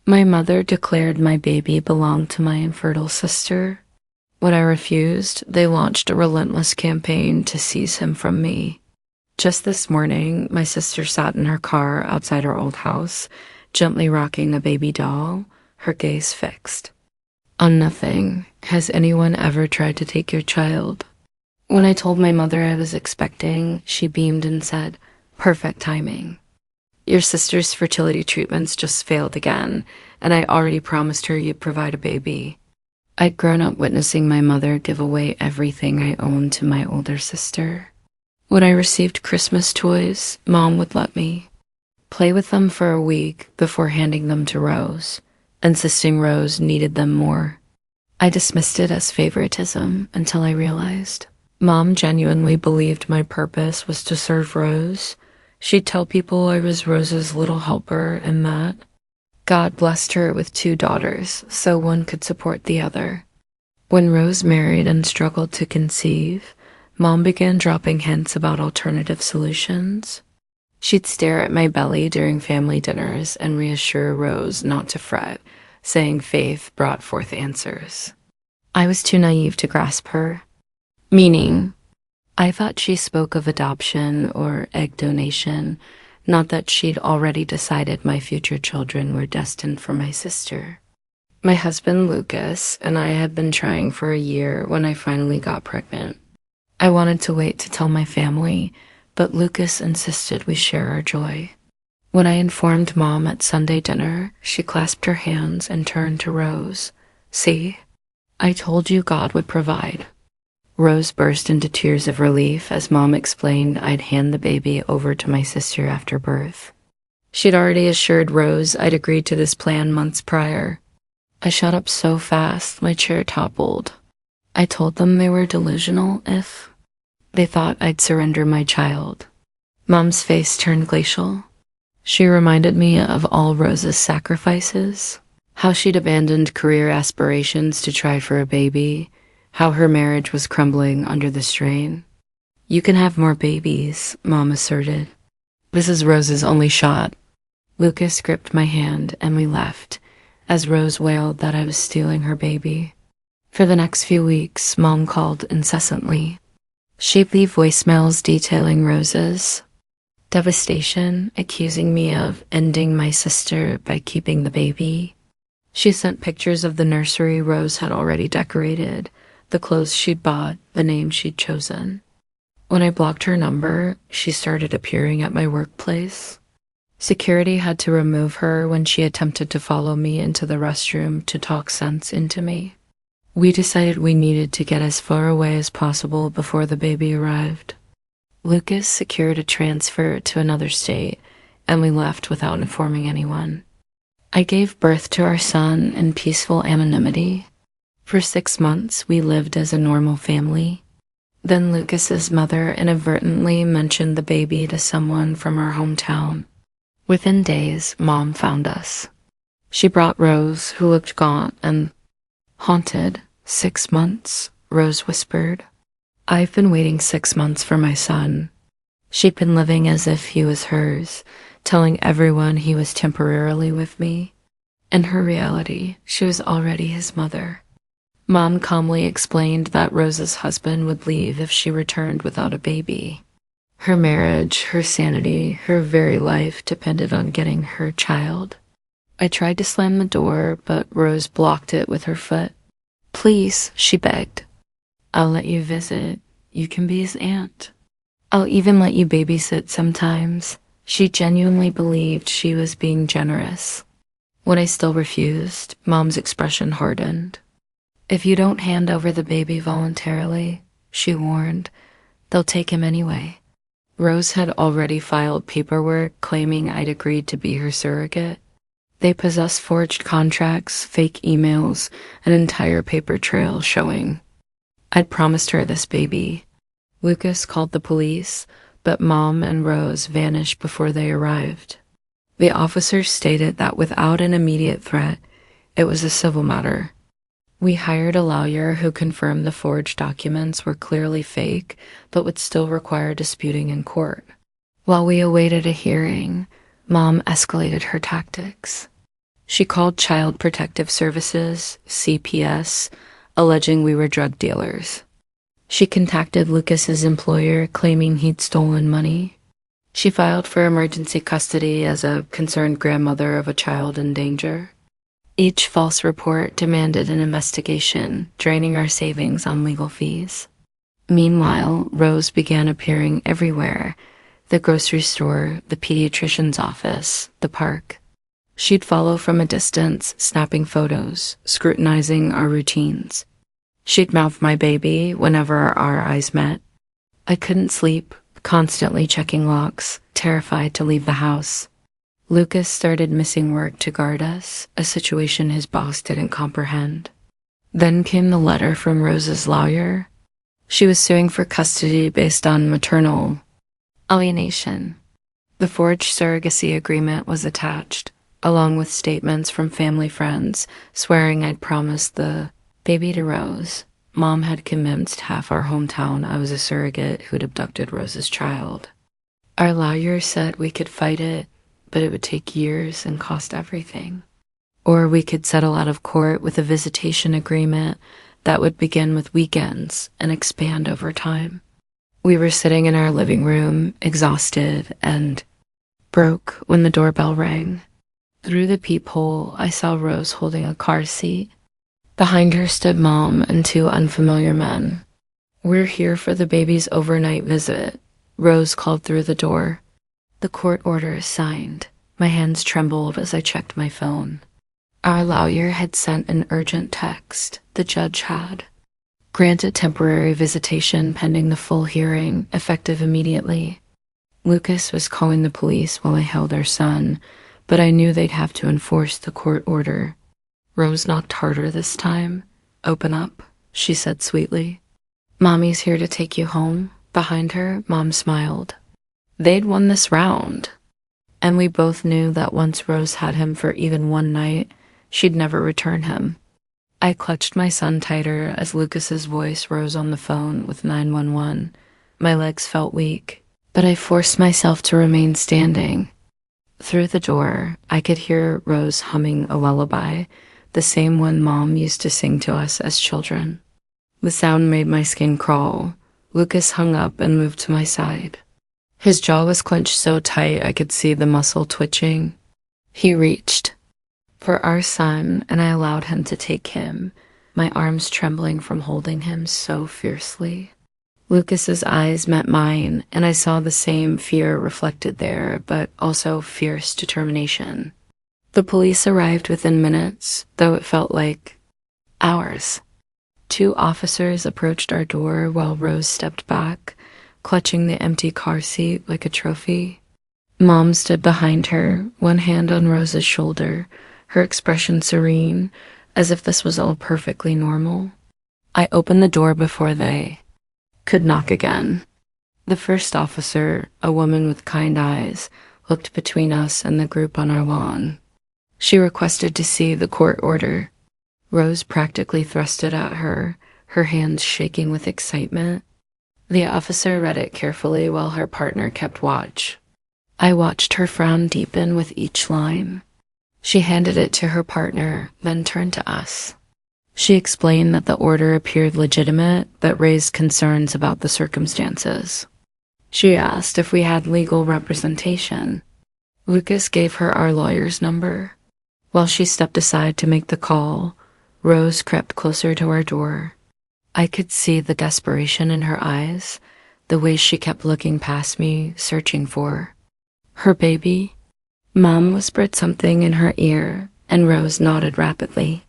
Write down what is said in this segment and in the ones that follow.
My mother declared my baby belonged to my infertile sister. When I refused, they launched a relentless campaign to seize him from me. Just this morning, my sister sat in her car outside our old house, gently rocking a baby doll, her gaze fixed. On nothing. Has anyone ever tried to take your child? When I told my mother I was expecting, she beamed and said, "Perfect timing. Your sister's fertility treatments just failed again, and I already promised her you'd provide a baby." I'd grown up witnessing my mother give away everything I owned to my older sister. When I received Christmas toys, Mom would let me play with them for a week before handing them to Rose, insisting Rose needed them more. I dismissed it as favoritism until I realized Mom genuinely believed my purpose was to serve Rose. She'd tell people I was Rose's little helper and that God blessed her with 2 daughters so one could support the other. When Rose married and struggled to conceive, Mom began dropping hints about alternative solutions. She'd stare at my belly during family dinners and reassure Rose not to fret, saying faith brought forth answers. I was too naive to grasp her. Meaning, I thought she spoke of adoption or egg donation, not that she'd already decided my future children were destined for my sister. My husband, Lucas, and I had been trying for a year when I finally got pregnant. I wanted to wait to tell my family, but Lucas insisted we share our joy. When I informed Mom at Sunday dinner, she clasped her hands and turned to Rose. "See, I told you God would provide." Rose burst into tears of relief as Mom explained I'd hand the baby over to my sister after birth. She'd already assured Rose I'd agreed to this plan months prior. I shut up so fast my chair toppled. I told them they were delusional if they thought I'd surrender my child. Mom's face turned glacial. She reminded me of all Rose's sacrifices, how she'd abandoned career aspirations to try for a baby, how her marriage was crumbling under the strain. "You can have more babies," Mom asserted. "This is Rose's only shot." Lucas gripped my hand and we left, as Rose wailed that I was stealing her baby. For the next few weeks, Mom called incessantly. She'd leave voicemails detailing Rose's devastation, accusing me of ending my sister by keeping the baby. She sent pictures of the nursery Rose had already decorated, the clothes she'd bought, the name she'd chosen. When I blocked her number, she started appearing at my workplace. Security had to remove her when she attempted to follow me into the restroom to talk sense into me. We decided we needed to get as far away as possible before the baby arrived. Lucas secured a transfer to another state, and we left without informing anyone. I gave birth to our son in peaceful anonymity. For 6 months, we lived as a normal family. Then Lucas's mother inadvertently mentioned the baby to someone from our hometown. Within days, Mom found us. She brought Rose, who looked gaunt and haunted. 6 months, Rose whispered. I've been waiting 6 months for my son. She'd been living as if he was hers, telling everyone he was temporarily with me. In her reality, she was already his mother. Mom calmly explained that Rose's husband would leave if she returned without a baby. Her marriage, her sanity, her very life depended on getting her child. I tried to slam the door, but Rose blocked it with her foot. "Please," she begged. "I'll let you visit. You can be his aunt. I'll even let you babysit sometimes." She genuinely believed she was being generous. When I still refused, Mom's expression hardened. "If you don't hand over the baby voluntarily," she warned, "they'll take him anyway." Rose had already filed paperwork claiming I'd agreed to be her surrogate. They possessed forged contracts, fake emails, an entire paper trail showing I'd promised her this baby. Lucas called the police, but Mom and Rose vanished before they arrived. The officers stated that without an immediate threat, it was a civil matter. We hired a lawyer who confirmed the forged documents were clearly fake, but would still require disputing in court. While we awaited a hearing, Mom escalated her tactics. She called Child Protective Services, CPS, alleging we were drug dealers. She contacted Lucas's employer claiming he'd stolen money. She filed for emergency custody as a concerned grandmother of a child in danger. Each false report demanded an investigation, draining our savings on legal fees. Meanwhile, Rose began appearing everywhere: the grocery store, the pediatrician's office, the park. She'd follow from a distance, snapping photos, scrutinizing our routines. She'd mouth my baby whenever our eyes met. I couldn't sleep, constantly checking locks, terrified to leave the house. Lucas started missing work to guard us, a situation his boss didn't comprehend. Then came the letter from Rose's lawyer. She was suing for custody based on maternal alienation. The forged surrogacy agreement was attached, along with statements from family friends swearing I'd promised the baby to Rose. Mom had convinced half our hometown I was a surrogate who'd abducted Rose's child. Our lawyer said we could fight it, but it would take years and cost everything. Or we could settle out of court with a visitation agreement that would begin with weekends and expand over time. We were sitting in our living room, exhausted and broke, when the doorbell rang. Through the peephole, I saw Rose holding a car seat. Behind her stood Mom and two unfamiliar men. "We're here for the baby's overnight visit," Rose called through the door. "The court order is signed." My hands trembled as I checked my phone. Our lawyer had sent an urgent text. The judge had granted temporary visitation pending the full hearing, effective immediately. Lucas was calling the police while I held our son, but I knew they'd have to enforce the court order. Rose knocked harder this time. "Open up," she said sweetly. "Mommy's here to take you home." Behind her, Mom smiled. They'd won this round. And we both knew that once Rose had him for even one night, she'd never return him. I clutched my son tighter as Lucas's voice rose on the phone with 911. My legs felt weak, but I forced myself to remain standing. Through the door, I could hear Rose humming a lullaby, the same one Mom used to sing to us as children. The sound made my skin crawl. Lucas hung up and moved to my side. His jaw was clenched so tight I could see the muscle twitching. He reached for our son, and I allowed him to take him, my arms trembling from holding him so fiercely. Lucas's eyes met mine, and I saw the same fear reflected there, but also fierce determination. The police arrived within minutes, though it felt like hours. 2 officers approached our door while Rose stepped back, clutching the empty car seat like a trophy. Mom stood behind her, one hand on Rose's shoulder, her expression serene, as if this was all perfectly normal. I opened the door before they could knock again. The first officer, a woman with kind eyes, looked between us and the group on our lawn. She requested to see the court order. Rose practically thrust it at her, her hands shaking with excitement. The officer read it carefully while her partner kept watch. I watched her frown deepen with each line. She handed it to her partner, then turned to us. She explained that the order appeared legitimate, but raised concerns about the circumstances. She asked if we had legal representation. Lucas gave her our lawyer's number. While she stepped aside to make the call, Rose crept closer to our door. I could see the desperation in her eyes, the way she kept looking past me, searching for her baby. Mom whispered something in her ear, and Rose nodded rapidly.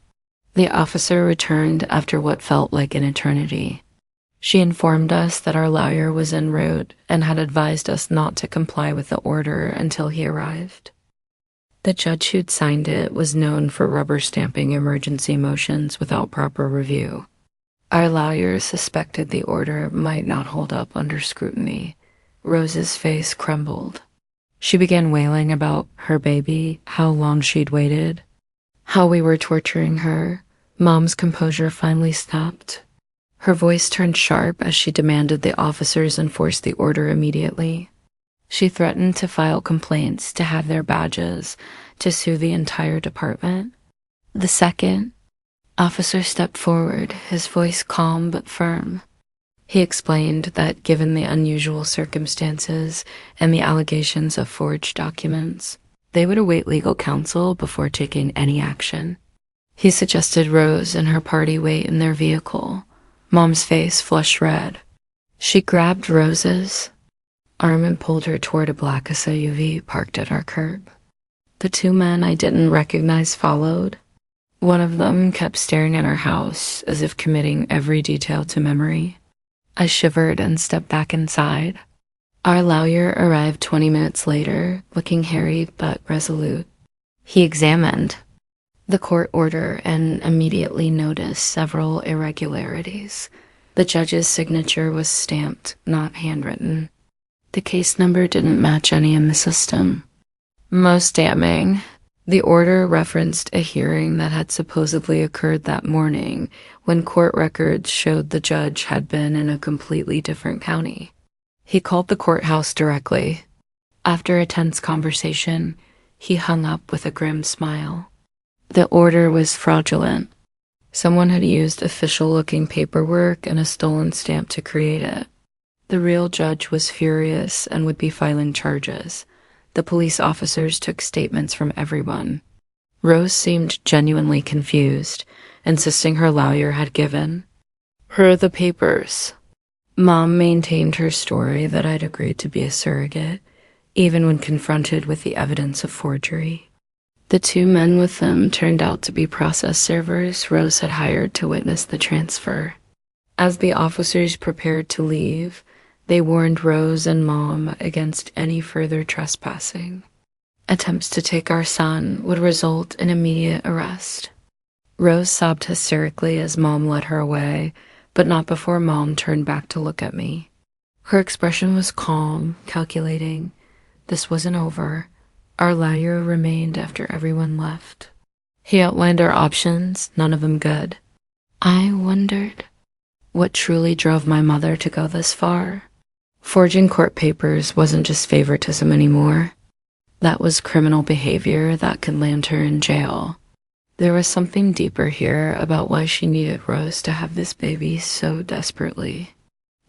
The officer returned after what felt like an eternity. She informed us that our lawyer was en route and had advised us not to comply with the order until he arrived. The judge who'd signed it was known for rubber stamping emergency motions without proper review. Our lawyer suspected the order might not hold up under scrutiny. Rose's face crumbled. She began wailing about her baby, how long she'd waited, how we were torturing her. Mom's composure finally stopped. Her voice turned sharp as she demanded the officers enforce the order immediately. She threatened to file complaints, to have their badges to sue the entire department. The second officer stepped forward, his voice calm but firm. He explained that given the unusual circumstances and the allegations of forged documents, they would await legal counsel before taking any action. He suggested Rose and her party wait in their vehicle. Mom's face flushed red. She grabbed Rose's arm and pulled her toward a black SUV parked at our curb. The two men I didn't recognize followed. One of them kept staring at our house as if committing every detail to memory. I shivered and stepped back inside. Our lawyer arrived 20 minutes later, looking harried but resolute. He examined the court order and immediately noticed several irregularities. The judge's signature was stamped, not handwritten. The case number didn't match any in the system. Most damning, the order referenced a hearing that had supposedly occurred that morning when court records showed the judge had been in a completely different county. He called the courthouse directly. After a tense conversation, he hung up with a grim smile. The order was fraudulent. Someone had used official-looking paperwork and a stolen stamp to create it. The real judge was furious and would be filing charges. The police officers took statements from everyone. Rose seemed genuinely confused, insisting her lawyer had given her the papers. Mom maintained her story that I'd agreed to be a surrogate, even when confronted with the evidence of forgery. The two men with them turned out to be process servers Rose had hired to witness the transfer. As the officers prepared to leave, they warned Rose and Mom against any further trespassing. Attempts to take our son would result in immediate arrest. Rose sobbed hysterically as Mom led her away, but not before Mom turned back to look at me. Her expression was calm, calculating. This wasn't over. Our lawyer remained after everyone left. He outlined our options, none of them good. I wondered what truly drove my mother to go this far. Forging court papers wasn't just favoritism anymore. That was criminal behavior that could land her in jail. There was something deeper here about why she needed Rose to have this baby so desperately.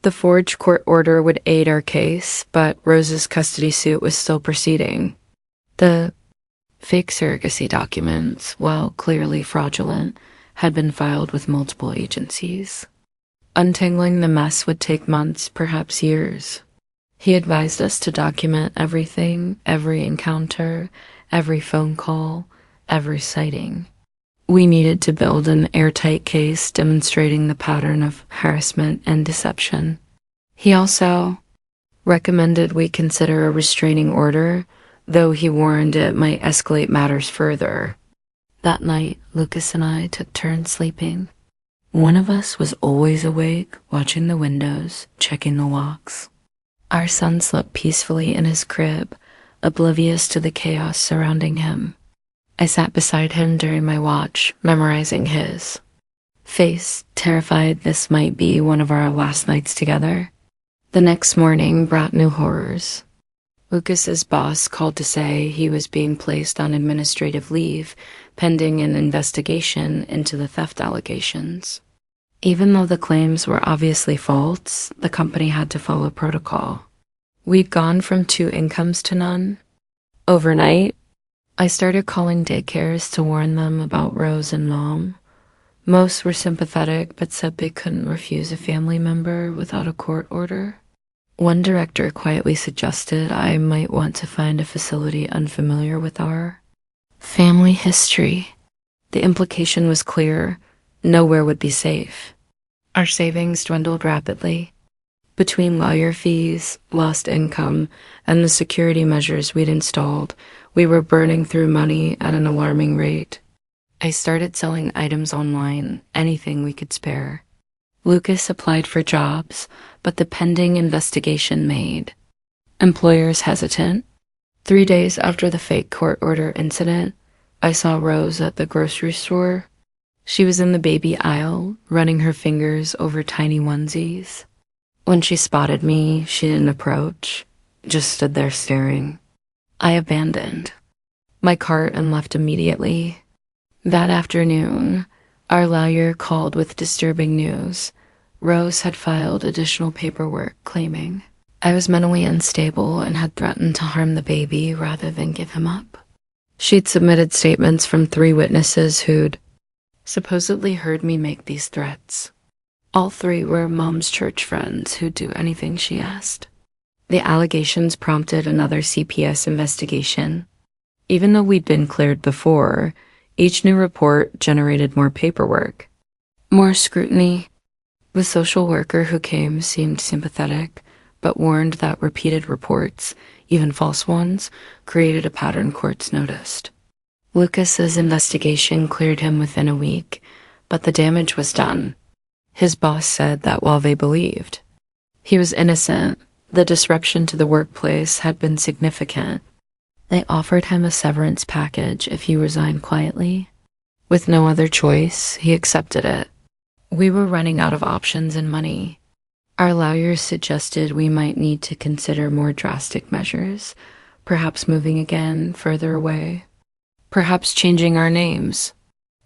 The forged court order would aid our case, but Rose's custody suit was still proceeding. The fake surrogacy documents, while clearly fraudulent, had been filed with multiple agencies. Untangling the mess would take months, perhaps years. He advised us to document everything, every encounter, every phone call, every sighting. We needed to build an airtight case demonstrating the pattern of harassment and deception. He also recommended we consider a restraining order, though he warned it might escalate matters further. That night, Lucas and I took turns sleeping. One of us was always awake, watching the windows, checking the locks. Our son slept peacefully in his crib, oblivious to the chaos surrounding him. I sat beside him during my watch, memorizing his face, terrified this might be one of our last nights together. The next morning brought new horrors. Lucas's boss called to say he was being placed on administrative leave, pending an investigation into the theft allegations. Even though the claims were obviously false, the company had to follow protocol. We'd gone from 2 incomes to none. Overnight, I started calling daycares to warn them about Rose and Mom. Most were sympathetic, but said they couldn't refuse a family member without a court order. One director quietly suggested I might want to find a facility unfamiliar with our family history. The implication was clear: nowhere would be safe. Our savings dwindled rapidly. Between lawyer fees, lost income, and the security measures we'd installed, we were burning through money at an alarming rate. I started selling items online, anything we could spare. Lucas applied for jobs, but the pending investigation made employers hesitant. 3 days after the fake court order incident, I saw Rose at the grocery store. She was in the baby aisle, running her fingers over tiny onesies. When she spotted me, she didn't approach, just stood there staring. I abandoned. my cart and left immediately. That afternoon, our lawyer called with disturbing news. Rose had filed additional paperwork claiming I was mentally unstable and had threatened to harm the baby rather than give him up. She'd submitted statements from 3 witnesses who'd supposedly heard me make these threats. All 3 were Mom's church friends who'd do anything she asked. The allegations prompted another CPS investigation. Even though we'd been cleared before, each new report generated more paperwork, more scrutiny. The social worker who came seemed sympathetic, but warned that repeated reports, even false ones, created a pattern courts noticed. Lucas's investigation cleared him within a week, but the damage was done. His boss said that while they believed he was innocent, the disruption to the workplace had been significant. They offered him a severance package if he resigned quietly. With no other choice, he accepted it. We were running out of options and money. Our lawyers suggested we might need to consider more drastic measures, perhaps moving again further away, perhaps changing our names,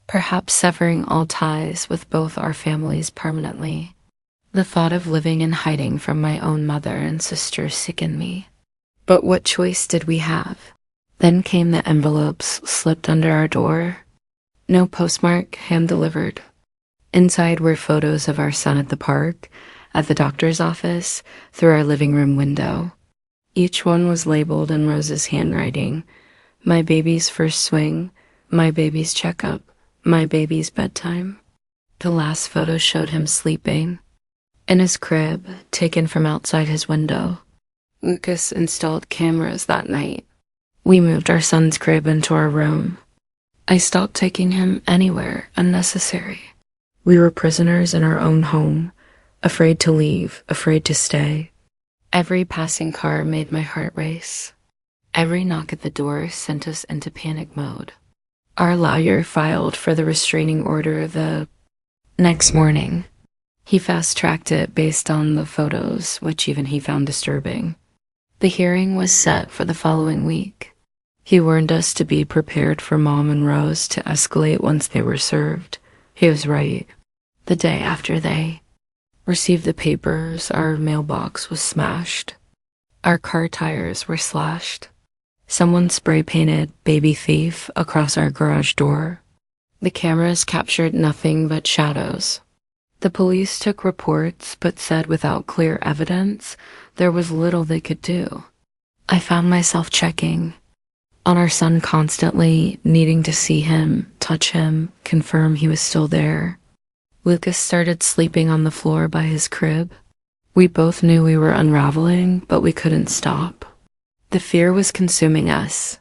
perhaps severing all ties with both our families permanently. The thought of living in hiding from my own mother and sister sickened me. But what choice did we have? Then came the envelopes slipped under our door. No postmark, hand-delivered. Inside were photos of our son at the park, at the doctor's office, through our living room window. Each one was labeled in Rose's handwriting. My baby's first swing, my baby's checkup, my baby's bedtime. The last photo showed him sleeping in his crib, taken from outside his window. Lucas installed cameras that night. We moved our son's crib into our room. I stopped taking him anywhere unnecessary. We were prisoners in our own home, afraid to leave, afraid to stay. Every passing car made my heart race. Every knock at the door sent us into panic mode. Our lawyer filed for the restraining order the next morning. He fast-tracked it based on the photos, which even he found disturbing. The hearing was set for the following week. He warned us to be prepared for Mom and Rose to escalate once they were served. He was right. The day after they received the papers, our mailbox was smashed. Our car tires were slashed. Someone spray-painted "Baby Thief" across our garage door. The cameras captured nothing but shadows. The police took reports, but said without clear evidence, there was little they could do. I found myself checking on our son constantly, needing to see him, touch him, confirm he was still there. Lucas started sleeping on the floor by his crib. We both knew we were unraveling, but we couldn't stop. The fear was consuming us.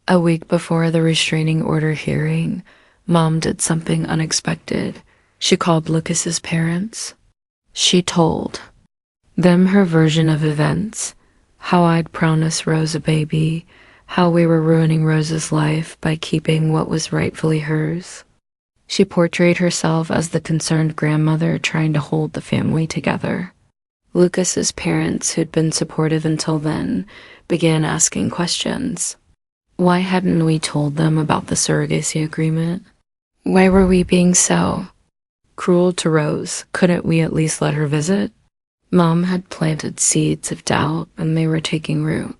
A week before the restraining order hearing, Mom did something unexpected. She called Lucas's parents. She told them her version of events, how I'd promised Rose a baby, how we were ruining Rose's life by keeping what was rightfully hers. She portrayed herself as the concerned grandmother trying to hold the family together. Lucas's parents, who'd been supportive until then, began asking questions. Why hadn't we told them about the surrogacy agreement? Why were we being so cruel to Rose? Couldn't we at least let her visit? Mom had planted seeds of doubt, and they were taking root.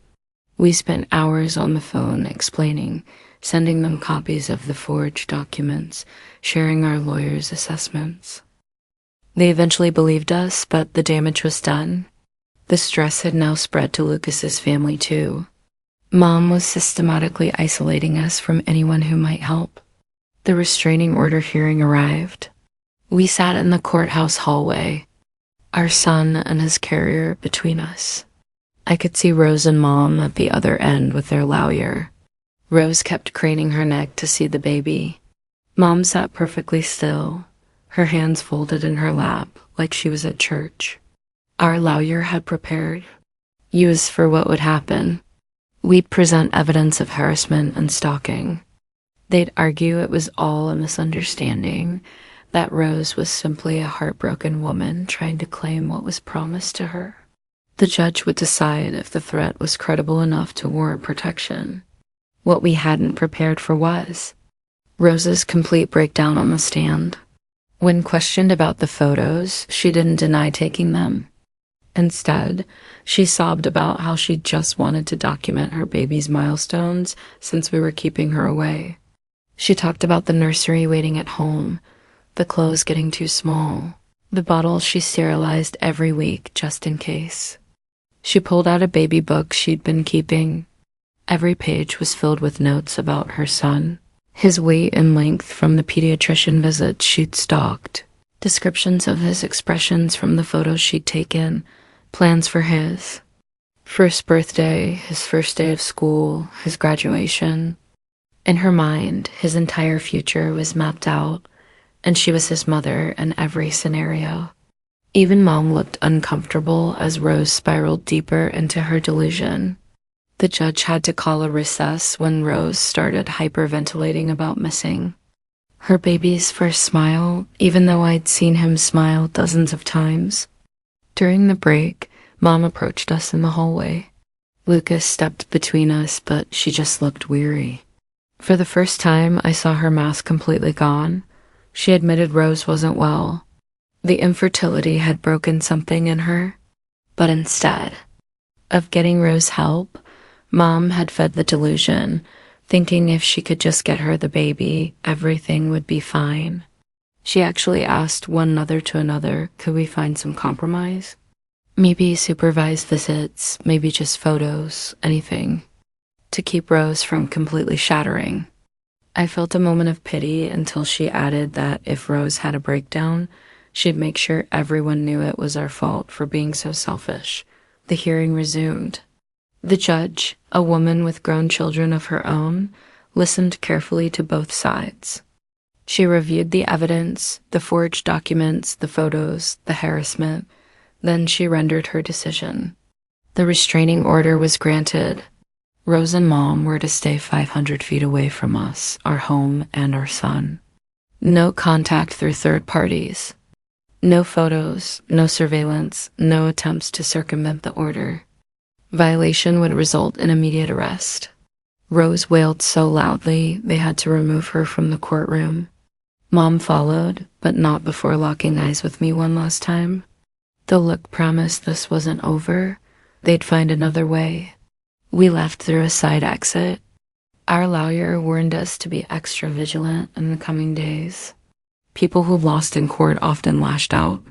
We spent hours on the phone explaining, sending them copies of the forged documents, sharing our lawyers' assessments. They eventually believed us, but the damage was done. The stress had now spread to Lucas's family too. Mom was systematically isolating us from anyone who might help. The restraining order hearing arrived. We sat in the courthouse hallway, our son and his carrier between us. I could see Rose and Mom at the other end with their lawyer. Rose kept craning her neck to see the baby. Mom sat perfectly still, her hands folded in her lap like she was at church. Our lawyer had prepared, used for what would happen. We'd present evidence of harassment and stalking. They'd argue it was all a misunderstanding, that Rose was simply a heartbroken woman trying to claim what was promised to her. The judge would decide if the threat was credible enough to warrant protection. What we hadn't prepared for was Rose's complete breakdown on the stand. When questioned about the photos, she didn't deny taking them. Instead, she sobbed about how she just wanted to document her baby's milestones since we were keeping her away. She talked about the nursery waiting at home, the clothes getting too small, the bottles she sterilized every week just in case. She pulled out a baby book she'd been keeping. Every page was filled with notes about her son, his weight and length from the pediatrician visits she'd stalked, descriptions of his expressions from the photos she'd taken, plans for his first birthday, his first day of school, his graduation. In her mind, his entire future was mapped out, and she was his mother in every scenario. Even Mom looked uncomfortable as Rose spiraled deeper into her delusion. The judge had to call a recess when Rose started hyperventilating about missing her baby's first smile, even though I'd seen him smile dozens of times. During the break, Mom approached us in the hallway. Lucas stepped between us, but she just looked weary. For the first time, I saw her mask completely gone. She admitted Rose wasn't well. The infertility had broken something in her. But instead of getting Rose help, Mom had fed the delusion, thinking if she could just get her the baby, everything would be fine. She actually asked one another to another, could we find some compromise? Maybe supervised visits, maybe just photos, anything, to keep Rose from completely shattering. I felt a moment of pity until she added that if Rose had a breakdown, she'd make sure everyone knew it was our fault for being so selfish. The hearing resumed. The judge, a woman with grown children of her own, listened carefully to both sides. She reviewed the evidence, the forged documents, the photos, the harassment. Then she rendered her decision. The restraining order was granted. Rose and Mom were to stay 500 feet away from us, our home, and our son. No contact through third parties. No photos, no surveillance, no attempts to circumvent the order. Violation would result in immediate arrest. Rose wailed so loudly they had to remove her from the courtroom. Mom followed, but not before locking eyes with me one last time. The look promised this wasn't over. They'd find another way. We left through a side exit. Our lawyer warned us to be extra vigilant in the coming days. People who lost in court often lashed out.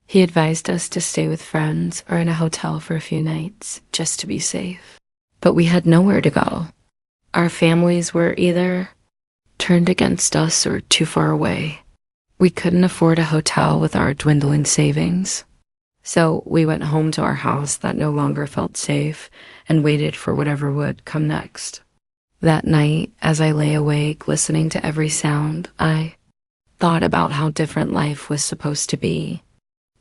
He advised us to stay with friends or in a hotel for a few nights, just to be safe. But we had nowhere to go. Our families were either turned against us or too far away. We couldn't afford a hotel with our dwindling savings. So we went home to our house that no longer felt safe and waited for whatever would come next. That night, as I lay awake listening to every sound, I thought about how different life was supposed to be.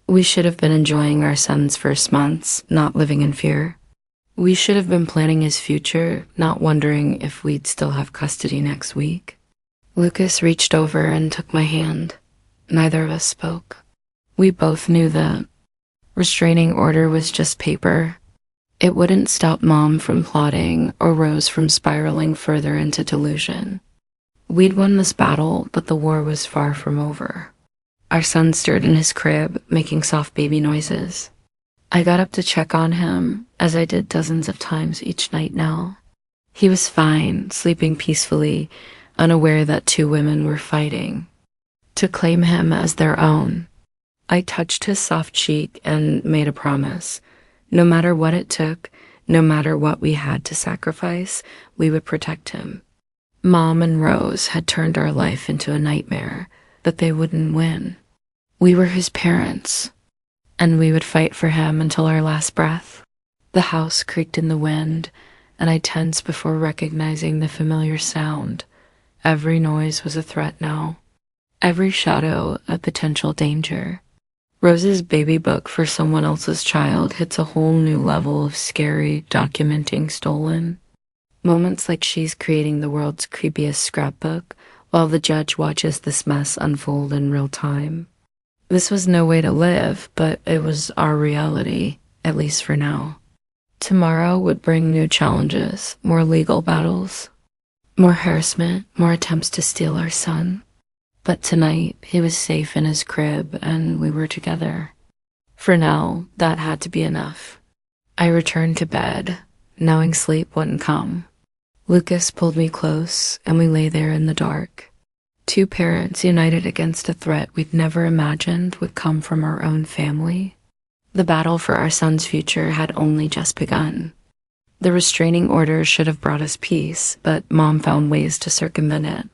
We should have been enjoying our son's first months, not living in fear. We should have been planning his future, not wondering if we'd still have custody next week. Lucas reached over and took my hand. Neither of us spoke. We both knew the restraining order was just paper. It wouldn't stop Mom from plotting or Rose from spiraling further into delusion. We'd won this battle, but the war was far from over. Our son stirred in his crib, making soft baby noises. I got up to check on him, as I did dozens of times each night now. He was fine, sleeping peacefully, unaware that two women were fighting to claim him as their own. I touched his soft cheek and made a promise. No matter what it took, no matter what we had to sacrifice, we would protect him. Mom and Rose had turned our life into a nightmare, but they wouldn't win. We were his parents, and we would fight for him until our last breath. The house creaked in the wind, and I tensed before recognizing the familiar sound. Every noise was a threat now. Every shadow a potential danger. Rose's baby book for someone else's child hits a whole new level of scary documenting stolen. Moments like she's creating the world's creepiest scrapbook, while the judge watches this mess unfold in real time. This was no way to live, but it was our reality, at least for now. Tomorrow would bring new challenges, more legal battles. More harassment, more attempts to steal our son. But tonight, he was safe in his crib and we were together. For now, that had to be enough. I returned to bed, knowing sleep wouldn't come. Lucas pulled me close and we lay there in the dark. Two parents united against a threat we'd never imagined would come from our own family. The battle for our son's future had only just begun. The restraining order should have brought us peace, but Mom found ways to circumvent it.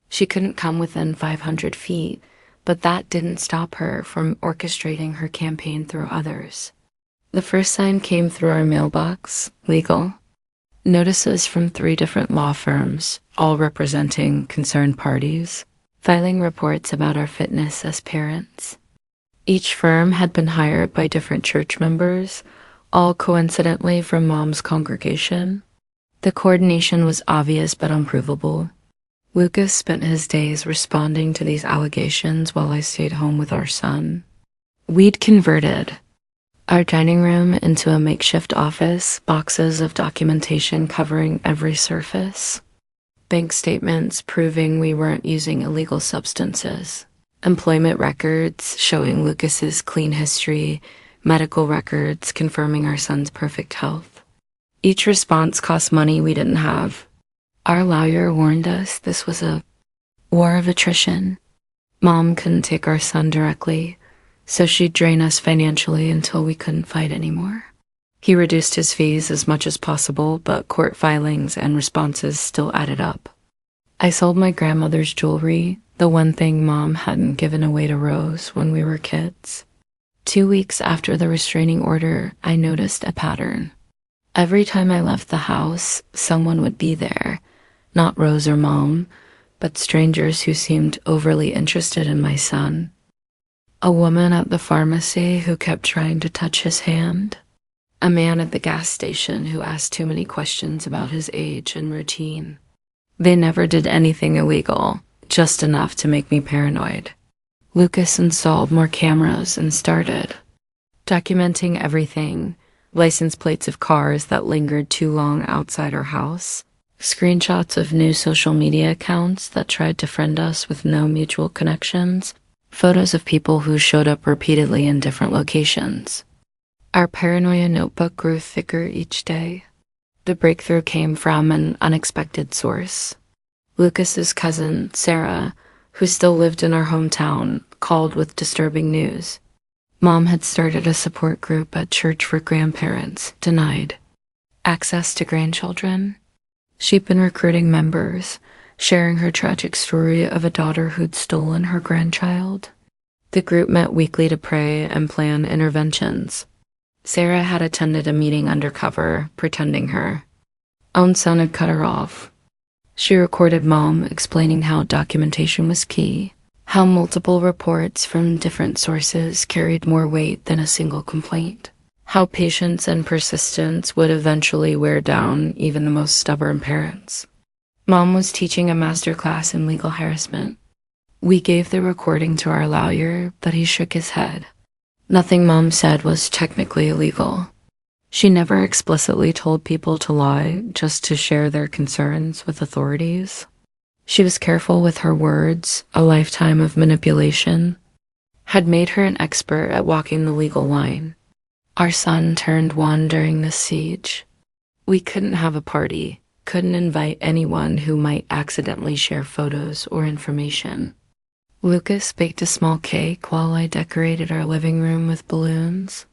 She couldn't come within 500 feet, but that didn't stop her from orchestrating her campaign through others. The first sign came through our mailbox, legal. Notices from 3 different law firms, all representing concerned parties, filing reports about our fitness as parents. Each firm had been hired by different church members, all coincidentally from Mom's congregation. The coordination was obvious but unprovable. Lucas spent his days responding to these allegations while I stayed home with our son. We'd converted our dining room into a makeshift office, boxes of documentation covering every surface, bank statements proving we weren't using illegal substances, employment records showing Lucas's clean history, medical records confirming our son's perfect health. Each response cost money we didn't have. Our lawyer warned us this was a war of attrition. Mom couldn't take our son directly, so she'd drain us financially until we couldn't fight anymore. He reduced his fees as much as possible, but court filings and responses still added up. I sold my grandmother's jewelry, the one thing Mom hadn't given away to Rose when we were kids. 2 weeks after the restraining order, I noticed a pattern. Every time I left the house, someone would be there, not Rose or Mom, but strangers who seemed overly interested in my son. A woman at the pharmacy who kept trying to touch his hand. A man at the gas station who asked too many questions about his age and routine. They never did anything illegal, just enough to make me paranoid. Lucas installed more cameras and started documenting everything. License plates of cars that lingered too long outside our house, screenshots of new social media accounts that tried to friend us with no mutual connections, photos of people who showed up repeatedly in different locations. Our paranoia notebook grew thicker each day. The breakthrough came from an unexpected source. Lucas's cousin, Sarah, who still lived in our hometown, called with disturbing news. Mom had started a support group at church for grandparents, denied access to grandchildren. She'd been recruiting members, sharing her tragic story of a daughter who'd stolen her grandchild. The group met weekly to pray and plan interventions. Sarah had attended a meeting undercover, pretending her own son had cut her off. She recorded Mom explaining how documentation was key, how multiple reports from different sources carried more weight than a single complaint, how patience and persistence would eventually wear down even the most stubborn parents. Mom was teaching a masterclass in legal harassment. We gave the recording to our lawyer, but he shook his head. Nothing Mom said was technically illegal. She never explicitly told people to lie, just to share their concerns with authorities. She was careful with her words. A lifetime of manipulation had made her an expert at walking the legal line. Our son turned 1 during this siege. We couldn't have a party, couldn't invite anyone who might accidentally share photos or information. Lucas baked a small cake while I decorated our living room with balloons.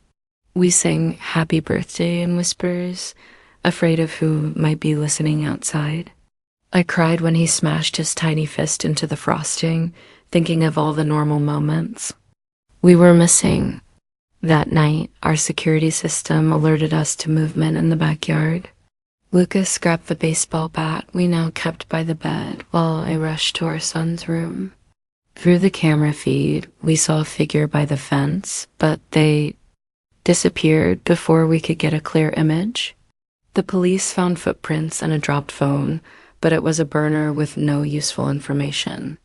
We sang happy birthday in whispers, afraid of who might be listening outside. I cried when he smashed his tiny fist into the frosting, thinking of all the normal moments we were missing. That night, our security system alerted us to movement in the backyard. Lucas grabbed the baseball bat we now kept by the bed while I rushed to our son's room. Through the camera feed, we saw a figure by the fence, but they disappeared before we could get a clear image. The police found footprints and a dropped phone, but it was a burner with no useful information.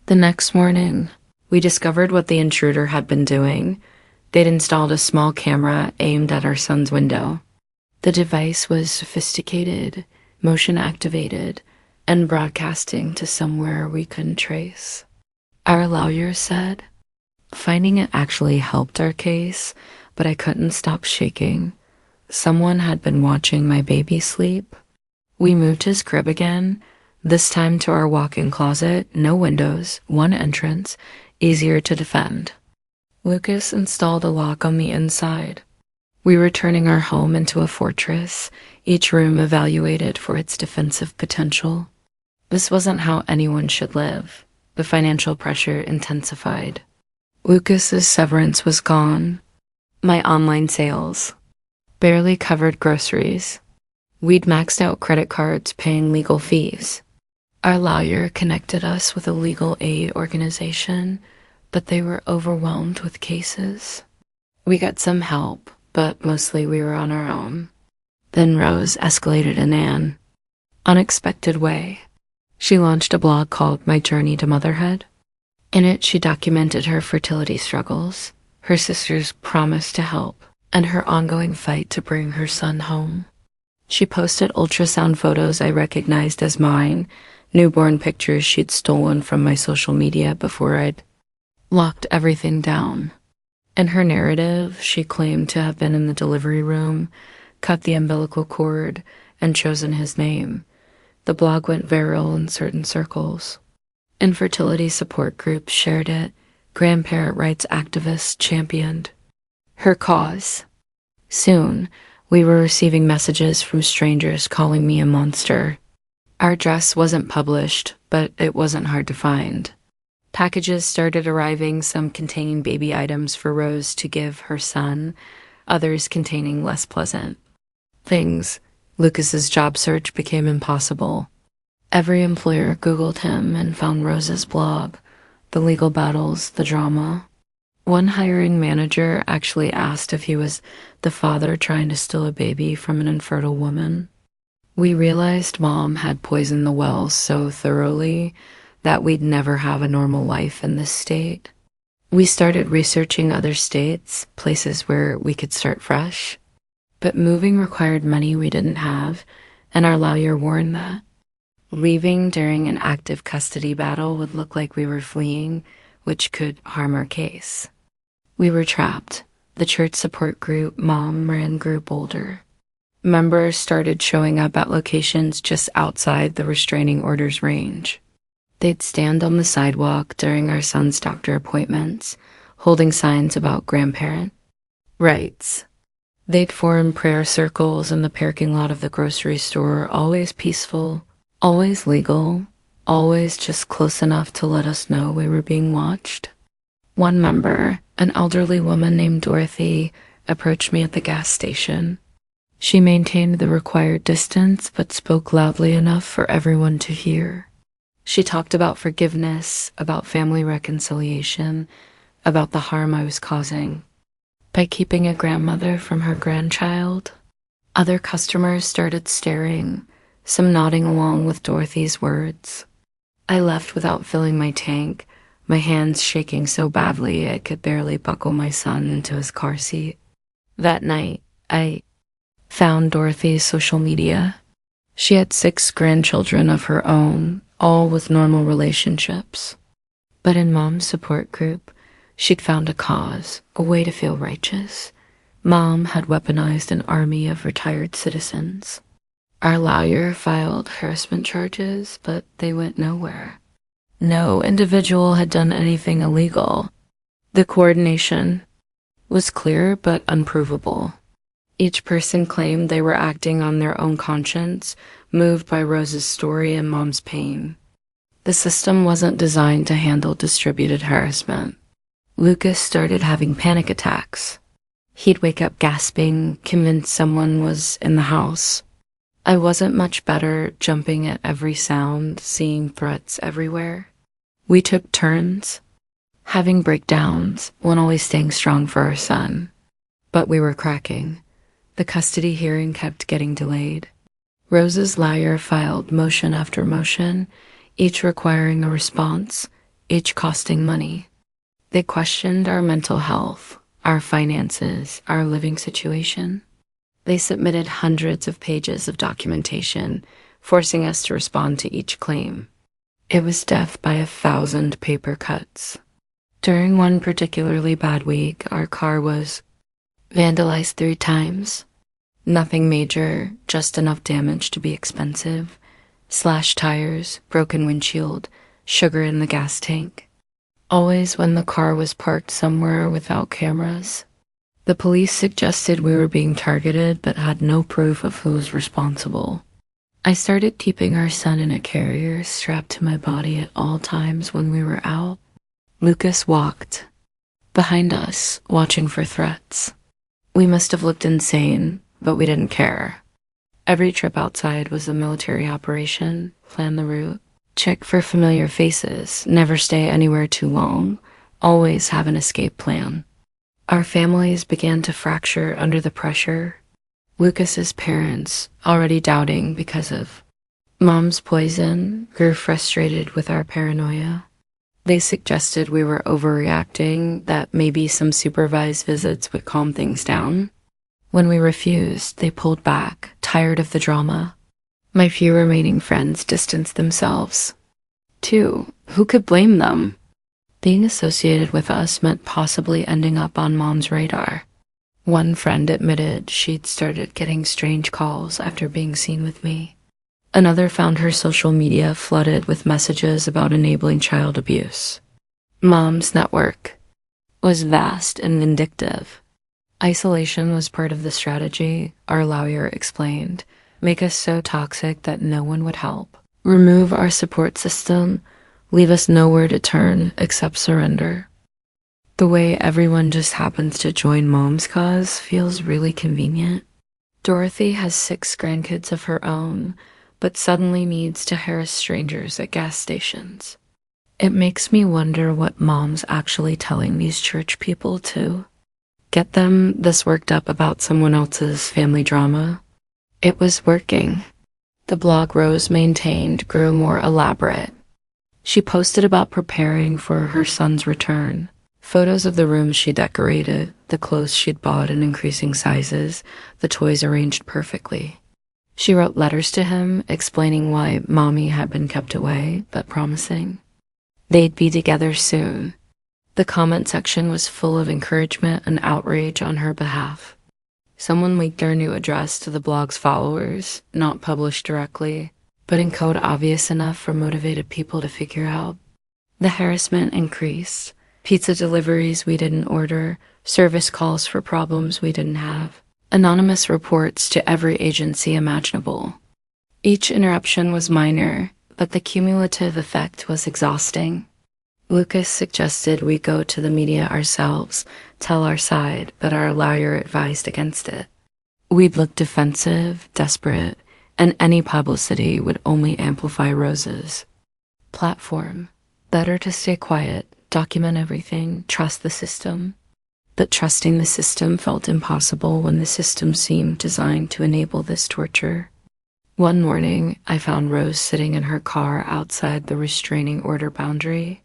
The next morning, we discovered what the intruder had been doing. They'd installed a small camera aimed at our son's window. The device was sophisticated, motion-activated, and broadcasting to somewhere we couldn't trace. Our lawyer said, finding it actually helped our case, but I couldn't stop shaking. Someone had been watching my baby sleep. We moved his crib again, this time to our walk-in closet, no windows, one entrance, easier to defend. Lucas installed a lock on the inside. We were turning our home into a fortress, each room evaluated for its defensive potential. This wasn't how anyone should live. The financial pressure intensified. Lucas's severance was gone. My online sales barely covered groceries. We'd maxed out credit cards paying legal fees. Our lawyer connected us with a legal aid organization, but they were overwhelmed with cases. We got some help, but mostly we were on our own. Then Rose escalated in an unexpected way. She launched a blog called My Journey to Motherhood. In it, she documented her fertility struggles, her sister's promise to help, and her ongoing fight to bring her son home. She posted ultrasound photos I recognized as mine, newborn pictures she'd stolen from my social media before I'd locked everything down. In her narrative, she claimed to have been in the delivery room, cut the umbilical cord, and chosen his name. The blog went viral in certain circles. Infertility support groups shared it. Grandparent rights activists championed her cause. Soon, we were receiving messages from strangers calling me a monster. Our address wasn't published, but it wasn't hard to find. Packages started arriving, some containing baby items for Rose to give her son, others containing less pleasant things. Lucas's job search became impossible. Every employer Googled him and found Rose's blog, the legal battles, the drama. One hiring manager actually asked if he was the father trying to steal a baby from an infertile woman. We realized Mom had poisoned the well so thoroughly that we'd never have a normal life in this state. We started researching other states, places where we could start fresh. But moving required money we didn't have, and our lawyer warned that leaving during an active custody battle would look like we were fleeing, which could harm our case. We were trapped. The church support group Mom ran grew bolder. Members started showing up at locations just outside the restraining order's range. They'd stand on the sidewalk during our son's doctor appointments, holding signs about grandparent rights. They'd form prayer circles in the parking lot of the grocery store, always peaceful, always legal, always just close enough to let us know we were being watched. One member, an elderly woman named Dorothy, approached me at the gas station. She maintained the required distance but spoke loudly enough for everyone to hear. She talked about forgiveness, about family reconciliation, about the harm I was causing by keeping a grandmother from her grandchild. Other customers started staring, some nodding along with Dorothy's words. I left without filling my tank, my hands shaking so badly I could barely buckle my son into his car seat. That night, I found Dorothy's social media. She had 6 grandchildren of her own, all with normal relationships. But in Mom's support group, she'd found a cause, a way to feel righteous. Mom had weaponized an army of retired citizens. Our lawyer filed harassment charges, but they went nowhere. No individual had done anything illegal. The coordination was clear but unprovable. Each person claimed they were acting on their own conscience, moved by Rose's story and Mom's pain. The system wasn't designed to handle distributed harassment. Lucas started having panic attacks. He'd wake up gasping, convinced someone was in the house. I wasn't much better, jumping at every sound, seeing threats everywhere. We took turns, having breakdowns, one always staying strong for our son. But we were cracking. The custody hearing kept getting delayed. Rose's lawyer filed motion after motion, each requiring a response, each costing money. They questioned our mental health, our finances, our living situation. They submitted hundreds of pages of documentation, forcing us to respond to each claim. It was death by 1,000 paper cuts. During one particularly bad week, our car was vandalized 3 times. Nothing major, just enough damage to be expensive. Slashed tires, broken windshield, sugar in the gas tank. Always when the car was parked somewhere without cameras. The police suggested we were being targeted but had no proof of who was responsible. I started keeping our son in a carrier strapped to my body at all times when we were out. Lucas walked behind us, watching for threats. We must have looked insane, but we didn't care. Every trip outside was a military operation. Plan the route, check for familiar faces, never stay anywhere too long, always have an escape plan. Our families began to fracture under the pressure. Lucas's parents, already doubting because of Mom's poison, grew frustrated with our paranoia. They suggested we were overreacting, that maybe some supervised visits would calm things down. When we refused, they pulled back, tired of the drama. My few remaining friends distanced themselves. 2, who could blame them? Being associated with us meant possibly ending up on Mom's radar. One friend admitted she'd started getting strange calls after being seen with me. Another found her social media flooded with messages about enabling child abuse. Mom's network was vast and vindictive. Isolation was part of the strategy, our lawyer explained. Make us so toxic that no one would help. Remove our support system. Leave us nowhere to turn except surrender. The way everyone just happens to join Mom's cause feels really convenient. Dorothy has 6 grandkids of her own, but suddenly needs to harass strangers at gas stations. It makes me wonder what Mom's actually telling these church people to get them this worked up about someone else's family drama. It was working. The blog Rose maintained grew more elaborate. She posted about preparing for her son's return. Photos of the rooms she decorated, the clothes she'd bought in increasing sizes, the toys arranged perfectly. She wrote letters to him, explaining why Mommy had been kept away, but promising they'd be together soon. The comment section was full of encouragement and outrage on her behalf. Someone leaked our new address to the blog's followers, not published directly, but in code obvious enough for motivated people to figure out. The harassment increased. Pizza deliveries we didn't order, service calls for problems we didn't have, anonymous reports to every agency imaginable. Each interruption was minor, but the cumulative effect was exhausting. Lucas suggested we go to the media ourselves, tell our side, but our lawyer advised against it. We'd look defensive, desperate, and any publicity would only amplify Rose's platform. Better to stay quiet, document everything, trust the system. But trusting the system felt impossible when the system seemed designed to enable this torture. One morning, I found Rose sitting in her car outside the restraining order boundary.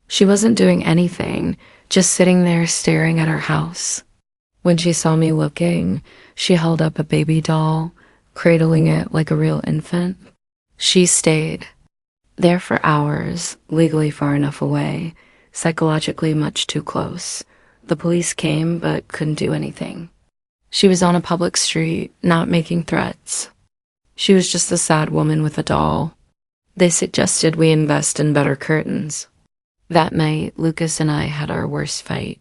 She wasn't doing anything, just sitting there staring at her house. When she saw me looking, she held up a baby doll, cradling it like a real infant. She stayed there for hours, legally far enough away, psychologically much too close. The police came but couldn't do anything. She was on a public street, not making threats. She was just a sad woman with a doll. They suggested we invest in better curtains. That night, Lucas and I had our worst fight.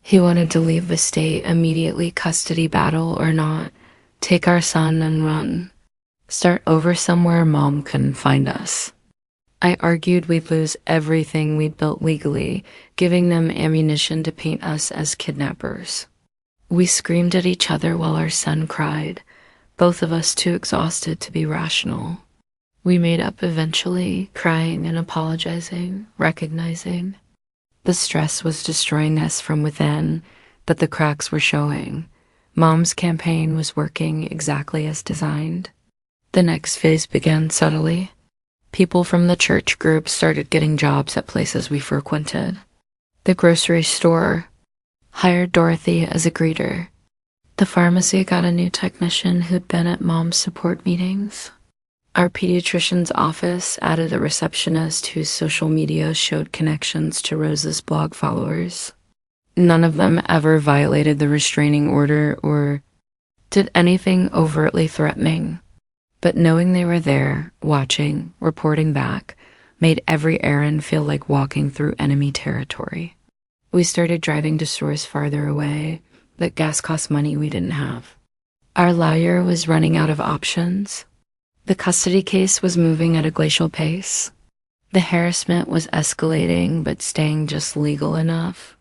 He wanted to leave the state immediately, custody battle or not, take our son and run, start over somewhere Mom couldn't find us. I argued we'd lose everything we'd built legally, giving them ammunition to paint us as kidnappers. We screamed at each other while our son cried, both of us too exhausted to be rational. We made up eventually, crying and apologizing, recognizing the stress was destroying us from within, but the cracks were showing. Mom's campaign was working exactly as designed. The next phase began subtly. People from the church group started getting jobs at places we frequented. The grocery store hired Dorothy as a greeter. The pharmacy got a new technician who'd been at Mom's support meetings. Our pediatrician's office added a receptionist whose social media showed connections to Rose's blog followers. None of them ever violated the restraining order or did anything overtly threatening. But knowing they were there, watching, reporting back, made every errand feel like walking through enemy territory. We started driving to stores farther away, but gas cost money we didn't have. Our lawyer was running out of options. The custody case was moving at a glacial pace. The harassment was escalating, but staying just legal enough.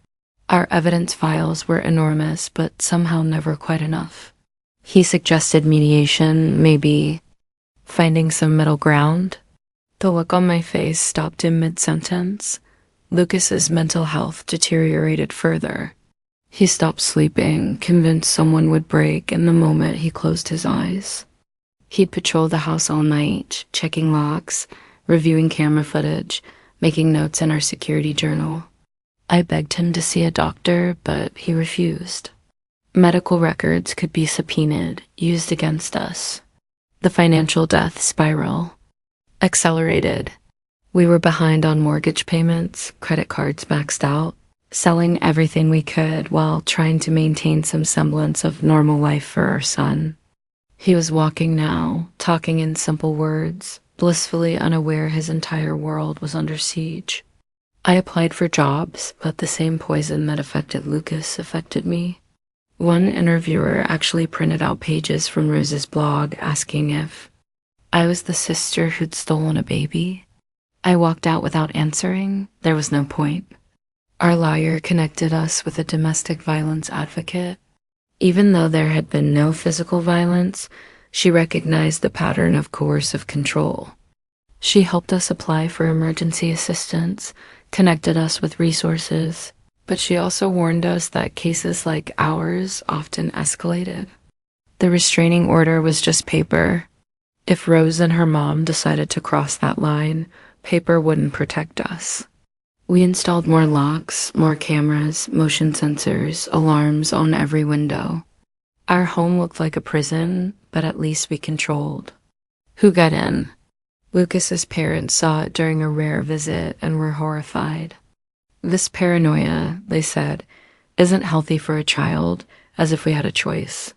Our evidence files were enormous, but somehow never quite enough. He suggested mediation, maybe finding some middle ground. The look on my face stopped in mid-sentence. Lucas's mental health deteriorated further. He stopped sleeping, convinced someone would break in the moment he closed his eyes. He'd patrol the house all night, checking logs, reviewing camera footage, making notes in our security journal. I begged him to see a doctor, but he refused. Medical records could be subpoenaed, used against us. The financial death spiral accelerated. We were behind on mortgage payments, credit cards maxed out, selling everything we could while trying to maintain some semblance of normal life for our son. He was walking now, talking in simple words, blissfully unaware his entire world was under siege. I applied for jobs, but the same poison that affected Lucas affected me. One interviewer actually printed out pages from Rose's blog asking if I was the sister who'd stolen a baby. I walked out without answering. There was no point. Our lawyer connected us with a domestic violence advocate. Even though there had been no physical violence, she recognized the pattern of coercive control. She helped us apply for emergency assistance, connected us with resources, but she also warned us that cases like ours often escalated. The restraining order was just paper. If Rose and her mom decided to cross that line, paper wouldn't protect us. We installed more locks, more cameras, motion sensors, alarms on every window. Our home looked like a prison, but at least we controlled who got in. Lucas's parents saw it during a rare visit and were horrified. This paranoia, they said, isn't healthy for a child, as if we had a choice.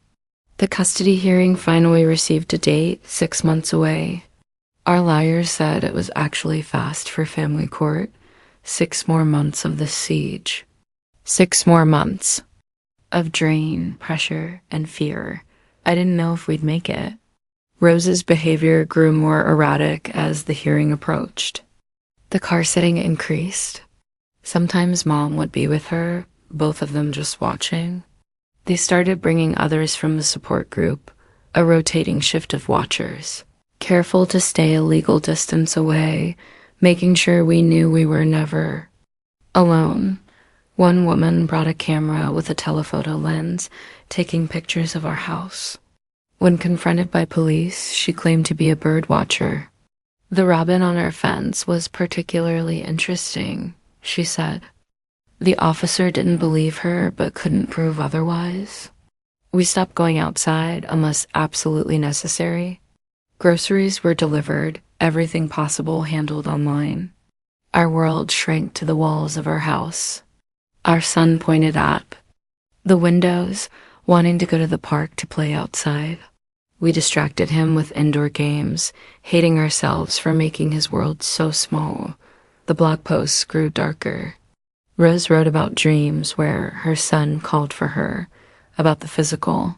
The custody hearing finally received a date, 6 months away. Our lawyers said it was actually fast for family court. 6 more months of this siege. 6 more months of drain, pressure, and fear. I didn't know if we'd make it. Rose's behavior grew more erratic as the hearing approached. The car sitting increased. Sometimes Mom would be with her, both of them just watching. They started bringing others from the support group, a rotating shift of watchers, careful to stay a legal distance away, making sure we knew we were never alone. One woman brought a camera with a telephoto lens, taking pictures of our house. When confronted by police, she claimed to be a bird watcher. The robin on our fence was particularly interesting, she said. The officer didn't believe her, but couldn't prove otherwise. We stopped going outside unless absolutely necessary. Groceries were delivered, everything possible handled online. Our world shrank to the walls of our house. Our son pointed up the windows, wanting to go to the park to play outside. We distracted him with indoor games, hating ourselves for making his world so small. The blog posts grew darker. Rose wrote about dreams where her son called for her, about the physical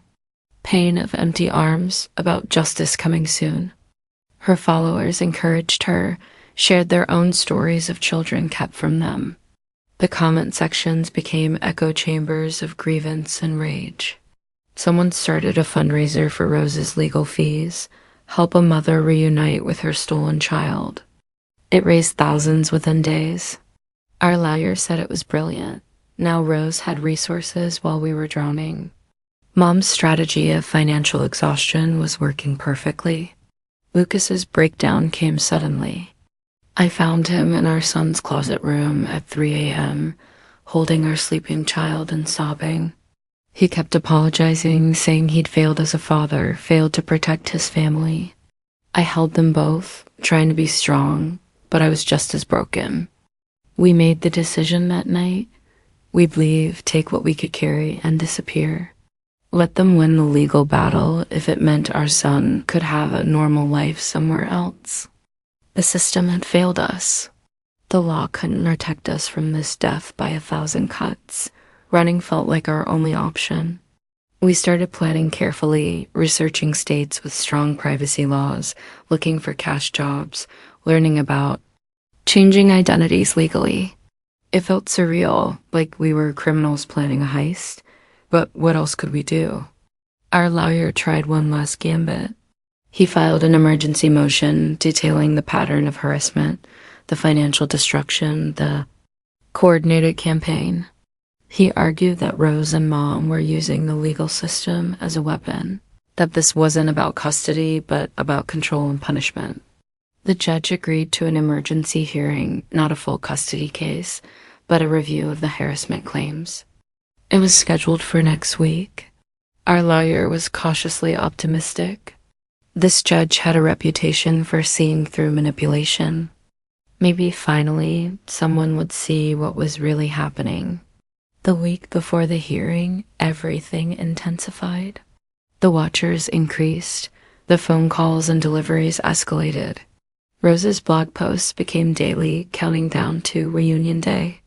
pain of empty arms, about justice coming soon. Her followers encouraged her, shared their own stories of children kept from them. The comment sections became echo chambers of grievance and rage. Someone started a fundraiser for Rose's legal fees, help a mother reunite with her stolen child. It raised thousands within days. Our lawyer said it was brilliant. Now Rose had resources while we were drowning. Mom's strategy of financial exhaustion was working perfectly. Lucas's breakdown came suddenly. I found him in our son's closet room at 3 a.m., holding our sleeping child and sobbing. He kept apologizing, saying he'd failed as a father, failed to protect his family. I held them both, trying to be strong, but I was just as broken. We made the decision that night. We'd leave, take what we could carry, and disappear. Let them win the legal battle if it meant our son could have a normal life somewhere else. The system had failed us. The law couldn't protect us from this death by 1,000 cuts. Running felt like our only option. We started planning carefully, researching states with strong privacy laws, looking for cash jobs, learning about changing identities legally. It felt surreal, like we were criminals planning a heist, but what else could we do? Our lawyer tried one last gambit. He filed an emergency motion detailing the pattern of harassment, the financial destruction, the coordinated campaign. He argued that Rose and Mom were using the legal system as a weapon, that this wasn't about custody, but about control and punishment. The judge agreed to an emergency hearing, not a full custody case, but a review of the harassment claims. It was scheduled for next week. Our lawyer was cautiously optimistic. This judge had a reputation for seeing through manipulation. Maybe finally someone would see what was really happening. The week before the hearing, everything intensified. The watchers increased. The phone calls and deliveries escalated. Rose's blog posts became daily, counting down to reunion day.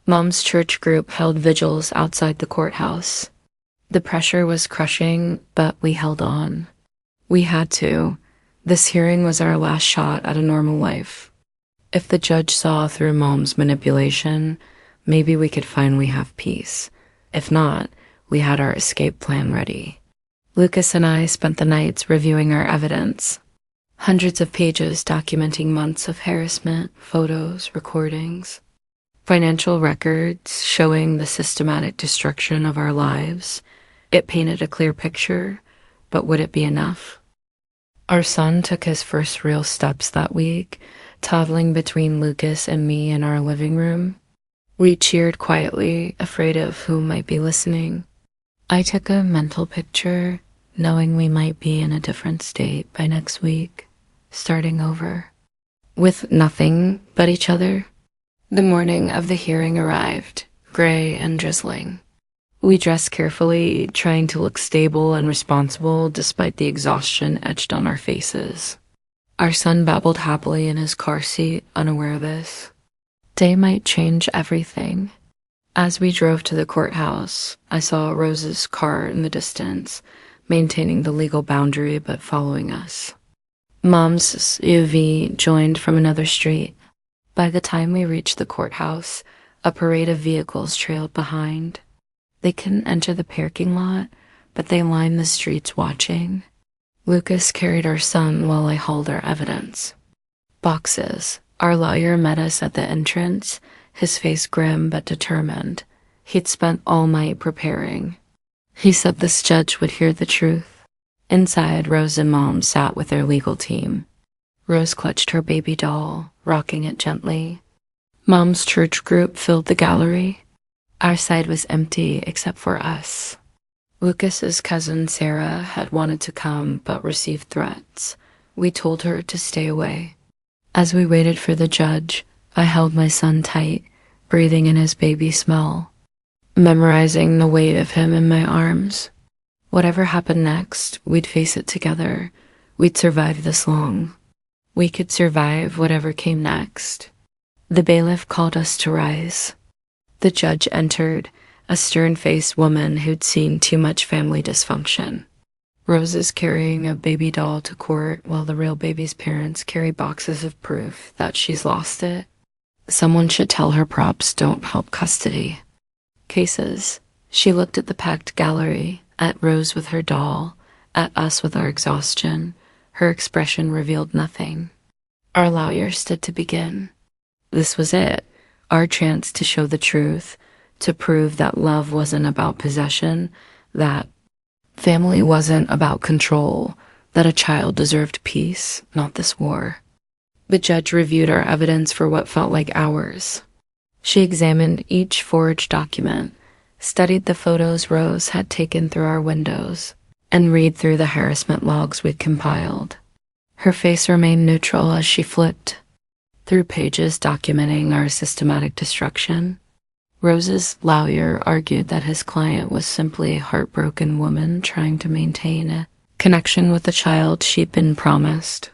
Mom's church group held vigils outside the courthouse. The pressure was crushing, but we held on. We had to. This hearing was our last shot at a normal life. If the judge saw through Mom's manipulation, maybe we could finally have peace. If not, we had our escape plan ready. Lucas and I spent the nights reviewing our evidence. Hundreds of pages documenting months of harassment, photos, recordings, financial records showing the systematic destruction of our lives. It painted a clear picture, but would it be enough? Our son took his first real steps that week, toddling between Lucas and me in our living room. We cheered quietly, afraid of who might be listening. I took a mental picture, knowing we might be in a different state by next week, starting over, with nothing but each other. The morning of the hearing arrived, gray and drizzling. We dressed carefully, trying to look stable and responsible despite the exhaustion etched on our faces. Our son babbled happily in his car seat, unaware of this. Day might change everything. As we drove to the courthouse, I saw Rose's car in the distance, maintaining the legal boundary but following us. Mom's SUV joined from another street. By the time we reached the courthouse, a parade of vehicles trailed behind. They couldn't enter the parking lot, but they lined the streets watching. Lucas carried our son while I hauled our evidence. Boxes. Our lawyer met us at the entrance, his face grim but determined. He'd spent all night preparing. He said this judge would hear the truth. Inside, Rose and Mom sat with their legal team. Rose clutched her baby doll, rocking it gently. Mom's church group filled the gallery. Our side was empty except for us. Lucas's cousin Sarah had wanted to come but received threats. We told her to stay away. As we waited for the judge, I held my son tight, breathing in his baby smell, memorizing the weight of him in my arms. Whatever happened next, we'd face it together. We'd survive this long. We could survive whatever came next. The bailiff called us to rise. The judge entered, a stern-faced woman who'd seen too much family dysfunction. Rose is carrying a baby doll to court while the real baby's parents carry boxes of proof that she's lost it. Someone should tell her props don't help custody. Cases. She looked at the packed gallery, at Rose with her doll, at us with our exhaustion. Her expression revealed nothing. Our lawyer stood to begin. This was it, our chance to show the truth, to prove that love wasn't about possession, that family wasn't about control, that a child deserved peace, not this war. The judge reviewed our evidence for what felt like hours. She examined each forged document, studied the photos Rose had taken through our windows, and read through the harassment logs we'd compiled. Her face remained neutral as she flipped through pages documenting our systematic destruction. Rose's lawyer argued that his client was simply a heartbroken woman trying to maintain a connection with the child she'd been promised.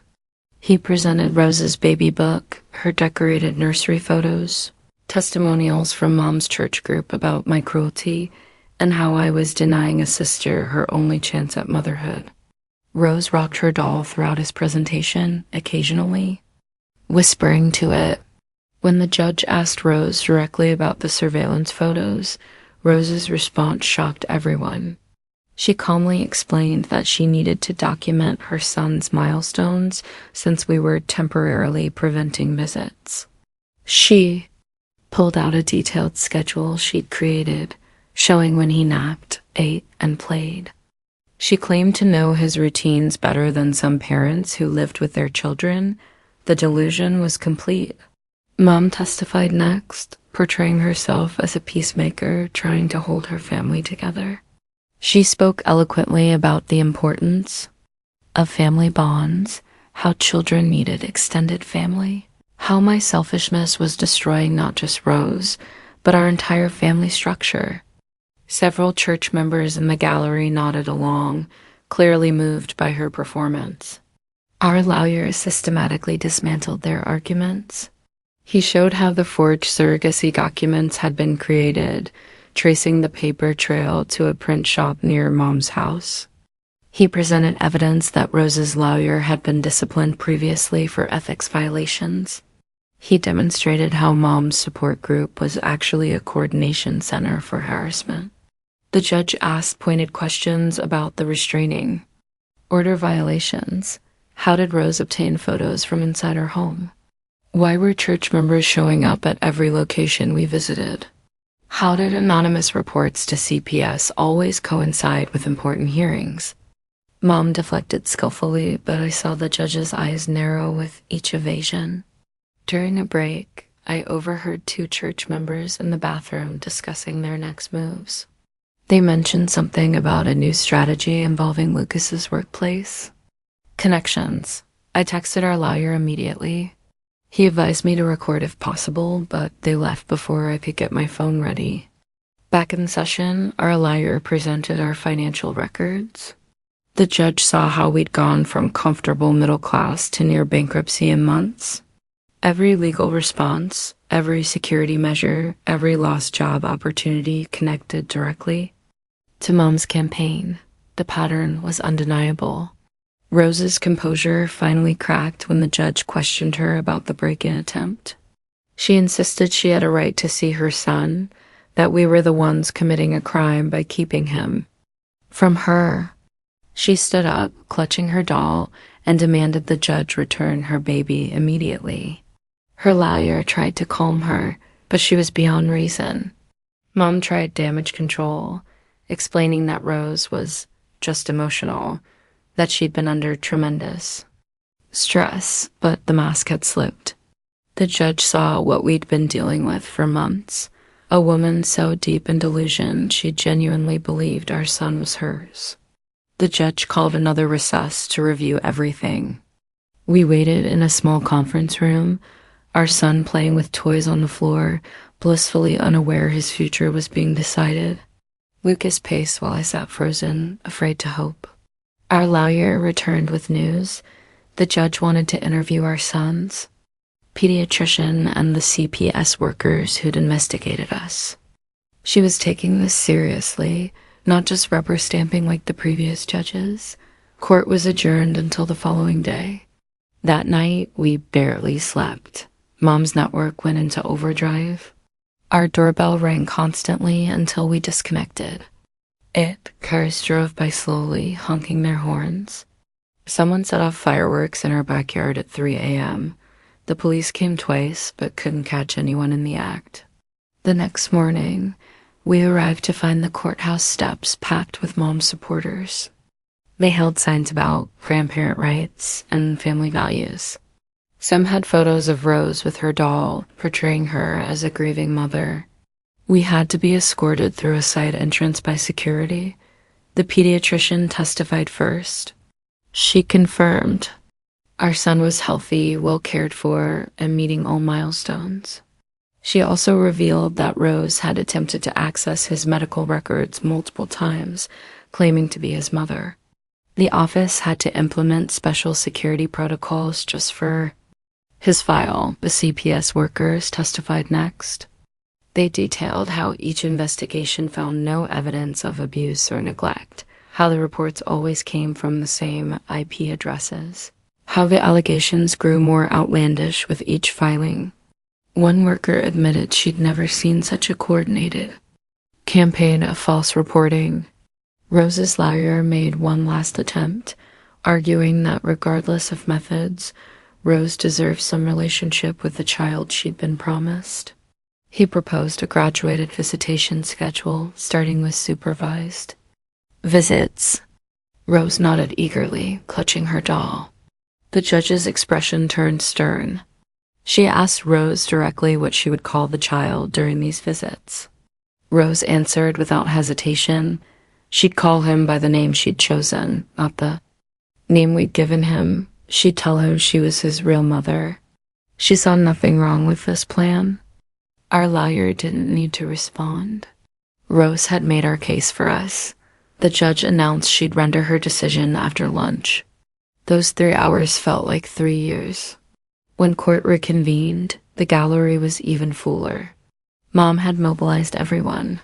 He presented Rose's baby book, her decorated nursery photos, testimonials from Mom's church group about my cruelty, and how I was denying a sister her only chance at motherhood. Rose rocked her doll throughout his presentation, occasionally whispering to it. When the judge asked Rose directly about the surveillance photos, Rose's response shocked everyone. She calmly explained that she needed to document her son's milestones since we were temporarily preventing visits. She pulled out a detailed schedule she'd created, showing when he napped, ate, and played. She claimed to know his routines better than some parents who lived with their children. The delusion was complete. Mom testified next, portraying herself as a peacemaker trying to hold her family together. She spoke eloquently about the importance of family bonds, how children needed extended family, how my selfishness was destroying not just Rose, but our entire family structure. Several church members in the gallery nodded along, clearly moved by her performance. Our lawyer systematically dismantled their arguments. He showed how the forged surrogacy documents had been created, tracing the paper trail to a print shop near Mom's house. He presented evidence that Rose's lawyer had been disciplined previously for ethics violations. He demonstrated how Mom's support group was actually a coordination center for harassment. The judge asked pointed questions about the restraining order violations. How did Rose obtain photos from inside her home? Why were church members showing up at every location we visited? How did anonymous reports to CPS always coincide with important hearings? Mom deflected skillfully, but I saw the judge's eyes narrow with each evasion. During a break, I overheard two church members in the bathroom discussing their next moves. They mentioned something about a new strategy involving Lucas's workplace. Connections. I texted our lawyer immediately. He advised me to record if possible, but they left before I could get my phone ready. Back in session, our lawyer presented our financial records. The judge saw how we'd gone from comfortable middle class to near bankruptcy in months. Every legal response, every security measure, every lost job opportunity connected directly to Mom's campaign. The pattern was undeniable. Rose's composure finally cracked when the judge questioned her about the break-in attempt. She insisted she had a right to see her son, that we were the ones committing a crime by keeping him from her. She stood up, clutching her doll, and demanded the judge return her baby immediately. Her lawyer tried to calm her, but she was beyond reason. Mom tried damage control, explaining that Rose was just emotional, that she'd been under tremendous stress, but the mask had slipped. The judge saw what we'd been dealing with for months, a woman so deep in delusion she genuinely believed our son was hers. The judge called another recess to review everything. We waited in a small conference room, our son playing with toys on the floor, blissfully unaware his future was being decided. Lucas paced while I sat frozen, afraid to hope. Our lawyer returned with news. The judge wanted to interview our sons, pediatrician, and the CPS workers who'd investigated us. She was taking this seriously, not just rubber stamping like the previous judges. Court was adjourned until the following day. That night, we barely slept. Mom's network went into overdrive. Our doorbell rang constantly until we disconnected. Cars drove by slowly, honking their horns. Someone set off fireworks in our backyard at 3 a.m. The police came twice, but couldn't catch anyone in the act. The next morning, we arrived to find the courthouse steps packed with Mom's supporters. They held signs about grandparent rights and family values. Some had photos of Rose with her doll, portraying her as a grieving mother. We had to be escorted through a side entrance by security. The pediatrician testified first. She confirmed Our son was healthy, well cared for, and meeting all milestones. She also revealed that Rose had attempted to access his medical records multiple times, claiming to be his mother. The office had to implement special security protocols just for his file. The CPS workers testified next. They detailed how each investigation found no evidence of abuse or neglect, how the reports always came from the same IP addresses, how the allegations grew more outlandish with each filing. One worker admitted she'd never seen such a coordinated campaign of false reporting. Rose's lawyer made one last attempt, arguing that regardless of methods, Rose deserved some relationship with the child she'd been promised. He proposed a graduated visitation schedule, starting with supervised visits. Rose nodded eagerly, clutching her doll. The judge's expression turned stern. She asked Rose directly what she would call the child during these visits. Rose answered without hesitation. She'd call him by the name she'd chosen, not the name we'd given him. She'd tell him she was his real mother. She saw nothing wrong with this plan. Our lawyer didn't need to respond. Rose had made our case for us. The judge announced she'd render her decision after lunch. Those 3 hours felt like 3 years. When court reconvened, the gallery was even fuller. Mom had mobilized everyone.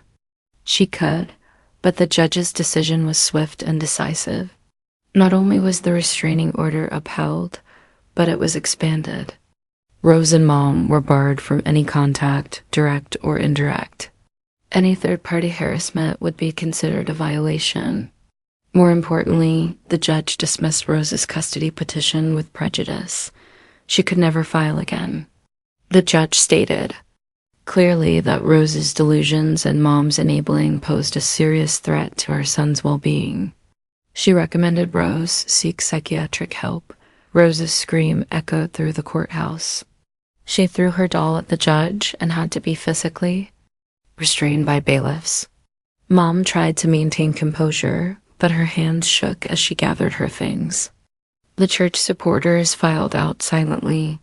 She could, but the judge's decision was swift and decisive. Not only was the restraining order upheld, but it was expanded. Rose and Mom were barred from any contact, direct or indirect. Any third-party harassment would be considered a violation. More importantly, the judge dismissed Rose's custody petition with prejudice. She could never file again. The judge stated clearly that Rose's delusions and Mom's enabling posed a serious threat to our son's well-being. She recommended Rose seek psychiatric help. Rose's scream echoed through the courthouse. She threw her doll at the judge and had to be physically restrained by bailiffs. Mom tried to maintain composure, but her hands shook as she gathered her things. The church supporters filed out silently,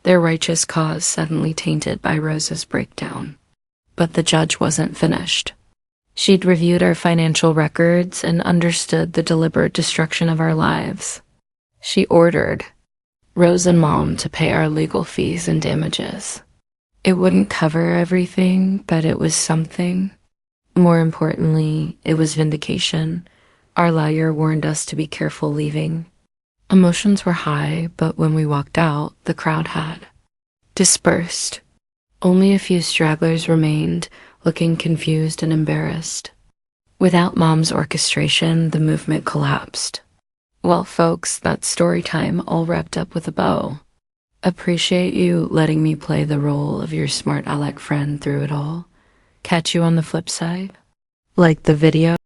their righteous cause suddenly tainted by Rose's breakdown. But the judge wasn't finished. She'd reviewed our financial records and understood the deliberate destruction of our lives. She ordered Rose and Mom to pay our legal fees and damages. It wouldn't cover everything, but it was something. More importantly, it was vindication. Our lawyer warned us to be careful leaving. Emotions were high, but when we walked out, the crowd had dispersed. Only a few stragglers remained, looking confused and embarrassed. Without Mom's orchestration, the movement collapsed. Well, folks, that's story time all wrapped up with a bow. Appreciate you letting me play the role of your smart aleck friend through it all. Catch you on the flip side. Like the video.